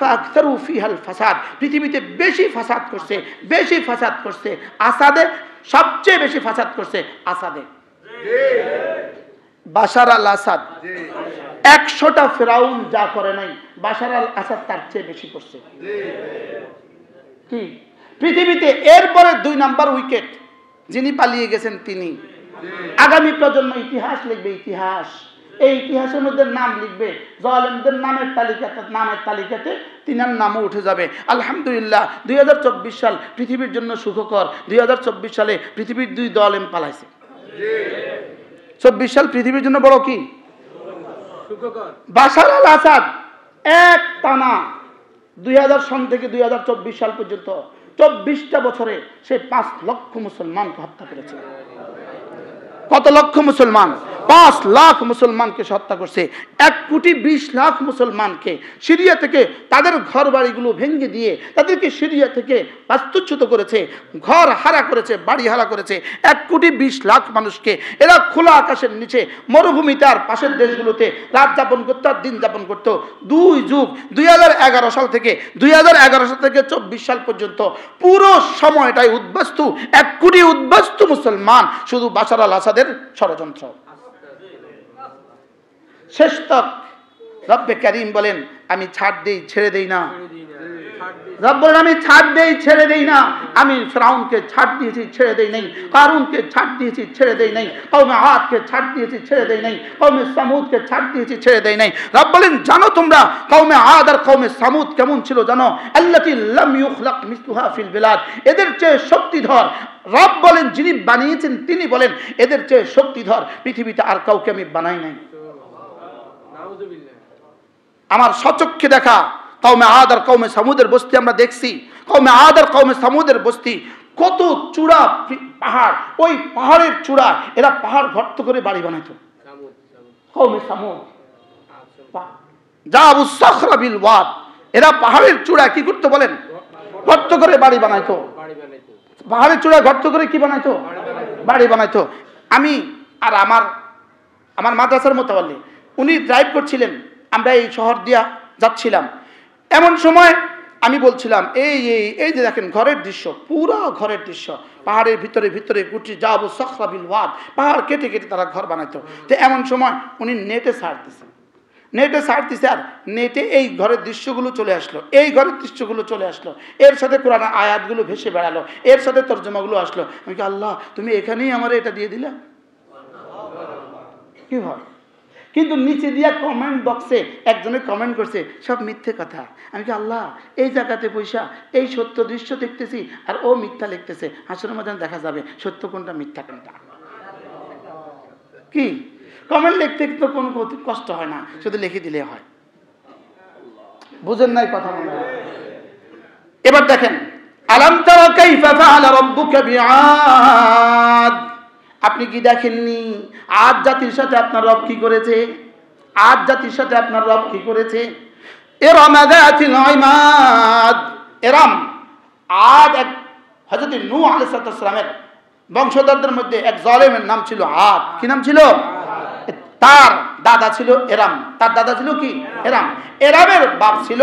ফাকতারু ফিহাল ফাসাদ, পৃথিবীতে বেশি ফাসাদ করছে আসাদে, সবচেয়ে বেশি ফাসাদ করছে আসাদে। বাশার আল আসাদ 100টা ফেরাউন যা করে নাই, বাশার আল আসাদ তার চেয়ে বেশি করছে। কি পৃথিবীতে এরপরে 2 নাম্বার উইকেট যিনি পালিয়ে গেছেন তিনি। আগামী প্রজন্ম ইতিহাস লিখবে, ইতিহাস, এই ইতিহাসের মধ্যে নাম লিখবে, জালেমদের নামের তালিকাতে তিনার নামও উঠে যাবে। আলহামদুলিল্লাহ 2024 সাল পৃথিবীর জন্য সুখকর। 2024 সালে পৃথিবীর 2 জালেম পালাইছে। 24 সাল পৃথিবীর জন্য বড় কি সুখকর। বাশার আল আসাদ এক টানা 2000 সন থেকে 2024 সাল পর্যন্ত 24টা বছরে সে 5 লক্ষ মুসলমানকে হত্যা করেছে। কত লক্ষ মুসলমান? 5 লাখ মুসলমানকে হত্যা করছে। 1,20,00,000 মুসলমানকে সিরিয়া থেকে তাদের ঘর বাড়িগুলো ভেঙে দিয়ে তাদেরকে সিরিয়া থেকে বাস্তুচ্যুত করেছে, ঘর হারা করেছে, বাড়ি হারা করেছে। 1,20,00,000 মানুষকে এরা খোলা আকাশের নিচে মরুভূমিতে আর পাশের দেশগুলোতে রাত যাপন করতো আর দিন যাপন করতো। 2 যুগ 2011 সাল থেকে 24 সাল পর্যন্ত পুরো সময়টাই উদ্বাস্তু, 1 কোটি উদ্বাস্তু মুসলমান, শুধু বাশার আল আসাদের ষড়যন্ত্র। শেষ তক রব্বে কারীম বলেন আমি ছাড় দেই ছেড়ে দেই না। রব বলেন আমি ছাড় দেই ছেড়ে দেই না। আমি ফিরআউনকে ছাড় দিয়েছি ছেড়ে দেই নাই, কারুনকে ছাড় দিয়েছি ছেড়ে দেই নাই, কওমে আদকে ছাড় দিয়েছি ছেড়ে দেই নাই, কওমে সামুদকে ছাড় দিয়েছি ছেড়ে দেই নাই। রব বলেন জানো তোমরা কওমে আদ আর কওমে সামুদ কেমন ছিল জানো? আল্লাতী লাম ইউখলাক মিসলুহা ফিল বিলাদ, এদের চেয়ে শক্তিধর রব বলেন যিনি বানিয়েছেন তিনি বলেন এদের চেয়ে শক্তিধর পৃথিবীতে আর কাউকে আমি বানাই নাই। আমার সচক্ষে দেখা কওমে আদ আর কওমে সামুদের বস্তি আমরা দেখছি। কওমে আদ আর কওমে সামুদের বস্তি কত চূড়া পাহাড়, ওই পাহাড়ের চূড়া এরা পাহাড় গর্ত করে বাড়ি বানাইতো। কওমে সামুদ জাবু সাখরা বিল ওয়াদ, এরা পাহাড়ের চূড়া কি করতে বলেন? গর্ত করে বাড়ি বানাইতো। পাহাড়ের চূড়া গর্ত করে কি বানাইতো? বাড়ি বানাইতো। আমি আর আমার মাদ্রাসার মোতাওয়াল্লি উনি ড্রাইভ করছিলেন, আমরা এই শহর দিয়া যাচ্ছিলাম। এমন সময় আমি বলছিলাম এই যে দেখেন ঘরের দৃশ্য, পুরো ঘরের দৃশ্য, পাহাড়ের ভিতরে গুটি যাবো সাখরা বিল ওয়াদ, পাহাড় কেটে কেটে তারা ঘর বানাইতো। তো এমন সময় উনি নেটে সার্চ দিছে আর নেটে এই ঘরের দৃশ্যগুলো চলে আসলো, এর সাথে কোরআন আয়াতগুলো ভেসে বেড়ালো, এর সাথে তর্জমাগুলো আসলো। আমি কি আল্লাহ তুমি এখানেই আমার এটা দিয়ে দিলে কি হয়? কিন্তু নিচে দিয়া কমেন্ট বক্সে একজনে কমেন্ট করছে সব মিথ্যে কথা। আমি কি আল্লাহ এই জায়গাতে পয়সা এই সত্য দৃশ্য দেখতেছি আর ও মিথ্যা লিখতেছে, হাসরের ময়দানে দেখা যাবে সত্য কোনটা মিথ্যা কোনটা। কি কমেন্ট লিখতে তো কোনো কষ্ট হয় না, শুধু লিখে দিলে হয়। বুঝেন নাই কথা মনে হয়? এবার দেখেন আলাম তারা কাইফা ফাআলা রাব্বুকা বিআদ, আপনি কি দেখেননি আদ জাতির সাথে আপনার রব কি করেছে? আদ জাতির সাথে আপনার রব কি করেছে? ইরম যাতিল ইমাদ, ইরম আদ এক হযরত নূহ আলাইহিস সালামের বংশধরদের মধ্যে এক জালেমের নাম ছিল আদ। কি নাম ছিল? তার দাদা ছিল এরাম। তার দাদা ছিল কি? এরাম। এরামের বাপ ছিল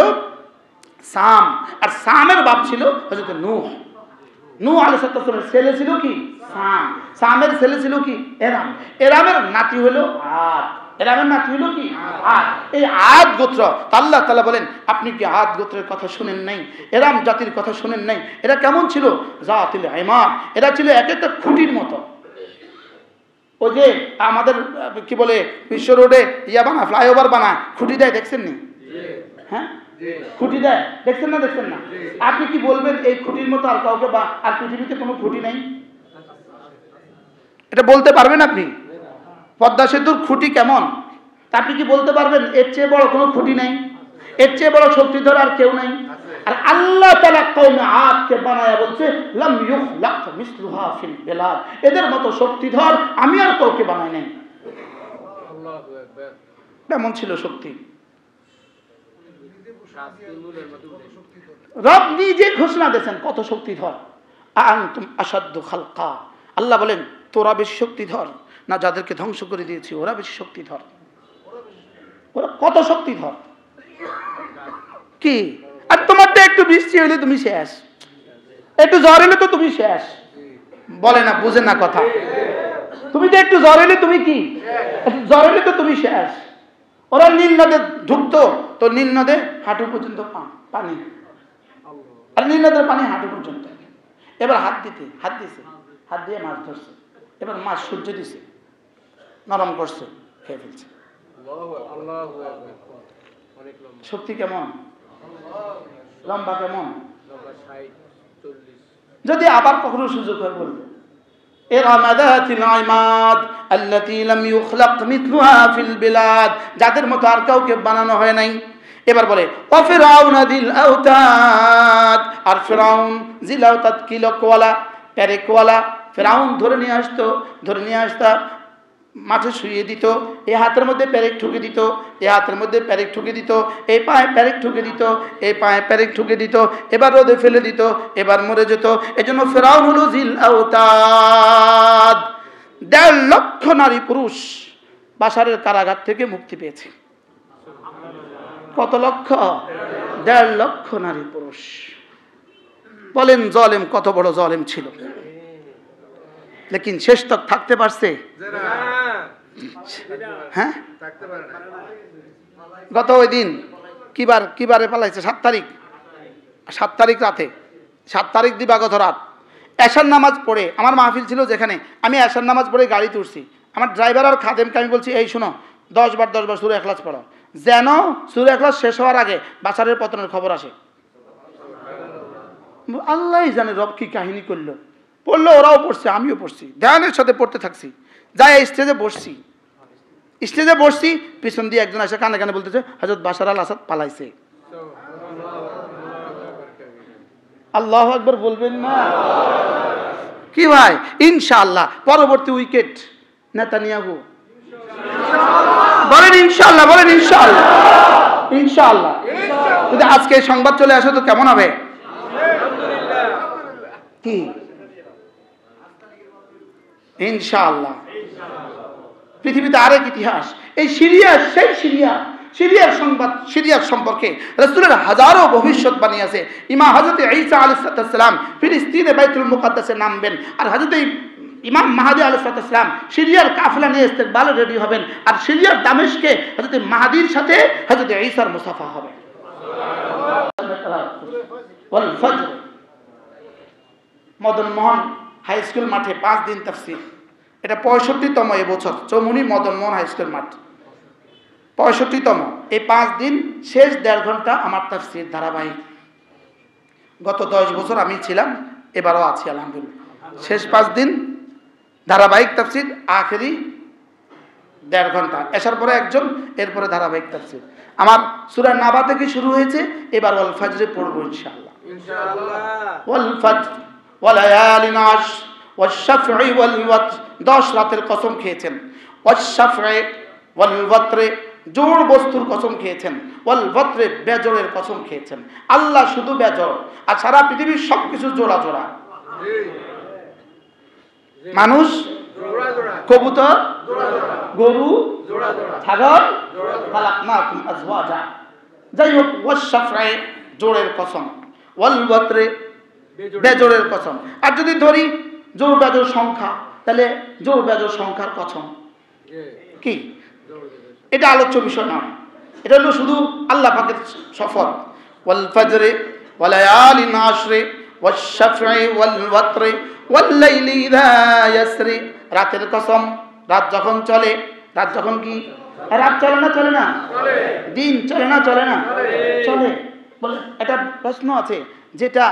সাম, আর সামের বাপ ছিল হযরত নূহ। নূহ আলাইহিস সালামের ছেলে ছিল কি? সাম। সামের ছেলে ছিল কি? এরাম। এরামের নাতি হলো আদ। এরামের নাতি হলো কি? আদ। এই আদ গোত্র আল্লাহ তাআলা বলেন আপনি কি আদ গোত্রের কথা শুনেন নাই? এরাম জাতির কথা শুনেন নাই? এরা কেমন ছিল? জাতিল ইমাদ, এরা ছিল এক একটা খুঁটির মতো। ওই যে আমাদের কি বলে বিশ্ব রোডে ইয়া বানা ফ্লাইওভার বানায় খুঁটি দেয়, দেখছেন নি? হ্যাঁ খুঁটি দেয়, দেখছেন না? আপনি কি বলবেন এই খুঁটির মতো আর কাউকে বা আর পৃথিবীতে কোনো খুঁটি নেই? এটা বলতে পারবেন আপনি? পদ্মা সেতুর খুঁটি কেমন আপনি কি বলতে পারবেন? এর চেয়ে বড় কোনো খুঁটি নেই, এর চেয়ে বড় শক্তিধর আর কেউ নেই। আর আল্লাহ তাআলা কওমে আদকে বানায়া বলছে লাম ইউখলাক মিসলুহা ফিল বিলাদ, এদের মতো শক্তিধর আমি আর কাউকে বানাই নাই। আল্লাহু আকবার। কেমন ছিল শক্তি? রব নিজে ঘোষণা দিয়েছেন কত শক্তিধর। আনতুম আশাদ্দু খালকা, আল্লাহ বলেন তোরা বেশি শক্তিধর না যাদেরকে ধ্বংস করে দিয়েছি ওরা বেশি শক্তিধর? ওরা কত শক্তিধর? কি পৃথিবীতে একটু বৃষ্টি হইলে তুমি শেষ, একটু ঝড় হইলে তো তুমি শেষ। বলে না, বুঝে না কথা। তুমি তো একটু জ্বর হইলে তুমি কি, জ্বর হইলে তো তুমি শেষ। ওরা নীল নদে ঢুকতো, তো নীল নদে হাঁটু পর্যন্ত পানি, আর নীল নদের পানি হাঁটু পর্যন্ত। এবার হাত দিছে, হাত দিয়ে মাছ ধরছে, এবার মাছ সূর্য দিছে, নরম করছে, খেয়ে ফেলছে। শক্তি কেমন, লম্বা কেমন। যদি আবার কখনো সুযোগ হয় বলবো যাদের মতো আর কাউকে বানানো হয় নাই। এবার বলে আর ফিরাউন জিল আওতাদ কিলকওয়ালা, পেরেকওয়ালা। ফিরাউন ধরে নিয়ে আসতো, মাঠে শুয়ে দিত, এই হাতের মধ্যে পেরেক ঠুকে দিত, এই হাতের মধ্যে পেরেক ঠুকে দিত, এই পায়ে পেরেক ঠুকে দিত, এই পায়ে পেরেক ঠুকে দিত, এবার রোদে ফেলে দিত, এবার মরে যেত। এজন্য ফিরাউন হলো জিল আওতাদ। 1.5 লক্ষ নারী পুরুষ বাশারের কারাগার থেকে মুক্তি পেয়েছে। কত লক্ষ? 1.5 লক্ষ নারী পুরুষ। বলেন জালেম কত বড় জালেম ছিল, লেকিন শেষ তক থাকতে পারছে? হ্যাঁ, গত ওই দিন কিবারে পালাইছে? 7 তারিখ রাতে, 7 তারিখ দিবাগত রাত এশার নামাজ পড়ে, আমার মাহফিল ছিল যেখানে, আমি এশার নামাজ পড়ে গাড়িতে উঠছি। আমার ড্রাইভার আর খাদেমকে আমি বলছি, এই শোনো 10 বার সূরা ইখলাস পড়ো, যেন সূরা ইখলাস শেষ হওয়ার আগে বাশারের পতনের খবর আসে। আল্লাহ জানে রব কি কাহিনী করলো। পড়লো, ওরাও পড়ছে, আমিও পড়ছি, ধ্যানের সাথে পড়তে থাকছি। যাই স্টেজে বসছি, পিছন দিয়ে একজন এসে কানে কানে বলতেছে, হযরত বাশার আল আসাদ পালাইছে। আল্লাহু আকবার বলবেন না? কি ভাই, ইনশাআল্লাহ পরবর্তী উইকেট নেতানিয়াহু। বলেন ইনশাআল্লাহ, বলেন ইনশাআল্লাহ, ইনশাআল্লাহ। যদি আজকে এই সংবাদ চলে আসে তো কেমন হবে? কি ইনশাআল্লাহ। পৃথিবীতে আরেক ইতিহাস, এই সিরিয়ার সংবাদ, সিরিয়ার সম্পর্কে রাসূলের হাজারো ভবিষ্যৎবাণী আছে। ইমাম হযরত ঈসা আলাইহিস সালাম ফিলিস্তিনে বাইতুল মুকাদ্দাসে নামবেন, আর হযরত ইমাম মাহদী আলাইহিস সালাম সিরিয়ার কাফেলা নিয়ে ইস্তেকবালে রেডি হবেন, আর সিরিয়ার দামেস্কে হযরত মাহদীর সাথে হযরত ঈসার মুসাফা হবে। ওয়াল ফজর, মদন মোহন হাই স্কুল মাঠে 5 দিন তাফসীর। এটা 65তম এবছর চৌমুহনী মদন মোহন হাই স্কুল মাঠ, 65তম। এই 5 দিন শেষ 1.5 ঘন্টা আমার তাফসীর ধারাবাহিক। গত 10 বছর আমি ছিলাম, এবারও আছি আলহামদুলিল্লাহ। শেষ 5 দিন ধারাবাহিক তাফসীর, আখেরি 1.5 ঘন্টা। এসার পরে একজন, এরপরে ধারাবাহিক তাফসীর। আমার সূরা নাবা থেকে শুরু হয়েছে, এবার ওয়াল ফজরে পড়ব ইনশাআল্লাহ। ওয়াল ফজর ওয়া লায়ালিন আশর ওয়াশ শাফঈ ওয়াল ওয়াতর। 10 রাতের কসম খেয়েছেন। ওয়াশ শাফঈ ওয়াল ওয়াতরে, জোড় বস্তুর কসম খেয়েছেন। ওয়াল ওয়াতরে, বেজোড়ের কসম খেয়েছেন। আল্লাহ শুধু বেজোড়, আর সারা পৃথিবীর সবকিছু জোড়া জোড়া। মানুষ কবুতর, গরু, ছাগল, খালাকনাকুম আজওয়াজা। যাই হোক, ওয়াশ শাফঈ জোড়ের কসম, ওয়াল ওয়াতরে বেজোড়ের কসম। আর যদি ধরি জোড় বেজোড় সংখ্যা, তাহলে জোড় বেজোড় সংখ্যার কসম। কি এটা আলোচ্য বিষয় নয়, এটা হলো শুধু আল্লাহ পাকের শপথ। ওয়াল ফজরে ওয়া লায়ালিন আশরে ওয়াশ শাফঈ ওয়াল ওয়াতরে ওয়াল লাইলি ইযা ইয়াসরি। রাতের কসম, রাত যখন চলে, রাত যখন কি, রাত চলে না চলে না? দিন চলে না চলে না? চলে। বলে একটা প্রশ্ন আছে, যেটা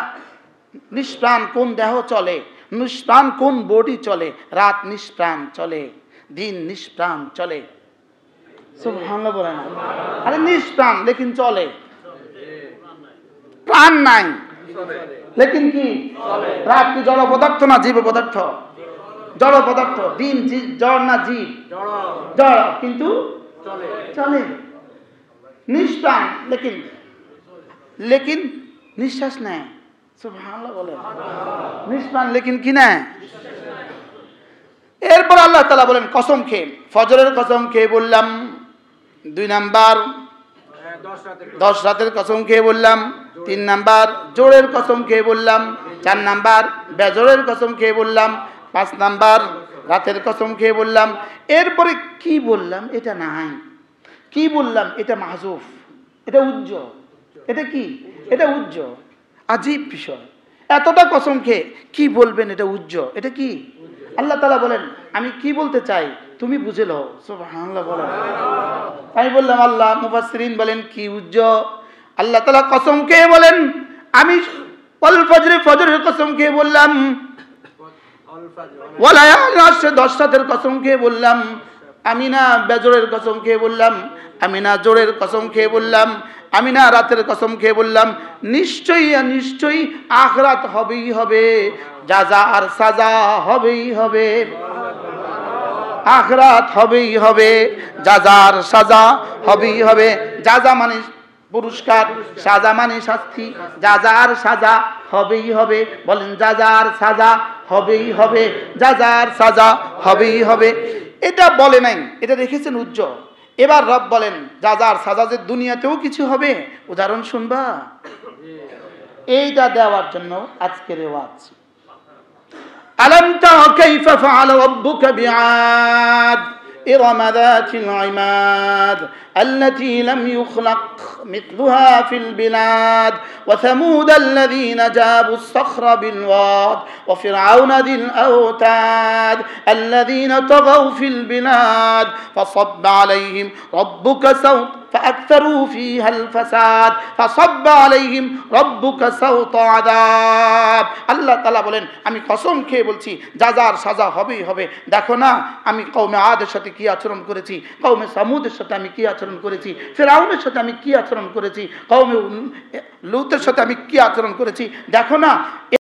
নিষ্প্রাণ কোন দেহ চলে, নিষ্প্রাণ কোন বডি চলে? রাত নিষ্প্রাণ চলে, দিন নিষ্প্রাণ চলে। সুবহানাল্লাহ বলে না? আরে নিষ্প্রাণ লেকিন চলে, প্রাণ নাই লেকিন কি রাত কি জড় পদার্থ না জীব পদার্থ? জড় পদার্থ। দিন জড় না জীব? জড়, কিন্তু চলে। নিষ্প্রাণ লেকিন নিঃশ্বাস নেয়। সুবহানাল্লাহ বলে, নিষ্প্রাণ লেকিন কি নেয়? এরপর আল্লাহ তাআলা বলেন কসম খেয়ে, ফজরের কসম খেয়ে বললাম। 2 নাম্বার 10 রাতের কসম খেয়ে বললাম। 3 নাম্বার জোরের কসম খেয়ে বললাম, 4 নাম্বার বেজোরের কসম খেয়ে বললাম, 5 নাম্বার রাতের কসম খেয়ে বললাম। এরপরে কি বললাম এটা নাই, কি বললাম এটা মাহজুফ, এটা উজ্জ, এটা কি, এটা উজ্জ। আজীব বিষয়, এতটা কসম খেয়ে কি বলবেন এটা উজ্জ, এটা কি? আল্লাহ তাআলা বলেন আমি কি বলতে চাই তুমি বুঝে লও। সুবহানাল্লাহ বলেন। আমি বললাম আল্লাহ, মুফাসসিরিন বলেন কি উজ্জ? আল্লাহ তাআলা কসম খেয়ে বলেন আমি ওয়াল ফজরে, ফজরের কসম খেয়ে বললাম, ওয়ালায়ালিন আশর 10 রাতের কসম খেয়ে বললাম, আমি না বেজরের কসম খেয়ে বললাম, আমি না জোরের কসম খেয়ে বললাম, আমি না রাতের কসম খেয়ে বললাম, নিশ্চয়ই নিশ্চয়ই আখিরাত হবেই হবে, জাযা আর সাজা হবেই হবে। আখিরাত হবেই হবে, জাযা আর সাজা হবেই হবে। জাযা মানে পুরস্কার, সাজা মানে শাস্তি, জাযা আর সাজা হবেই হবে। বলেন জাযা আর সাজা হবেই হবে, জাযা আর সাজা হবেই হবে। এটা বলে নাই, এটা রেখেছেন উজ্জ। এবার রব বলেন জাযা আর সাজা যে দুনিয়াতেও কিছু হবে, উদাহরণ শুনবা? এইটা দেওয়ার জন্য আজকের ওয়াজ। আলম তারা কাইফা ফাআলা রাব্বুকা বিআদ إرم ذات العماد التي لم يخلق مثلها في البلاد وثمود الذين جابوا الصخر بالواد وفرعون ذي الأوتاد الذين طغوا في البلاد فصب عليهم ربك سوط فأكثروا فيها الفساد فصب عليهم ربك سوط عذاب। আল্লাহ তাআলা বলেন আমি কসম খেয়ে বলছি জাযার সাজা হবেই হবে। দেখো না আমি কওমে আদের সাথে কি আচরণ করেছি, কওমে সামুদের সাথে আমি কি আচরণ করেছি, ফিরআউনের সাথে আমি কি আচরণ করেছি, কওমে লূতের সাথে আমি কি আচরণ করেছি, দেখো না।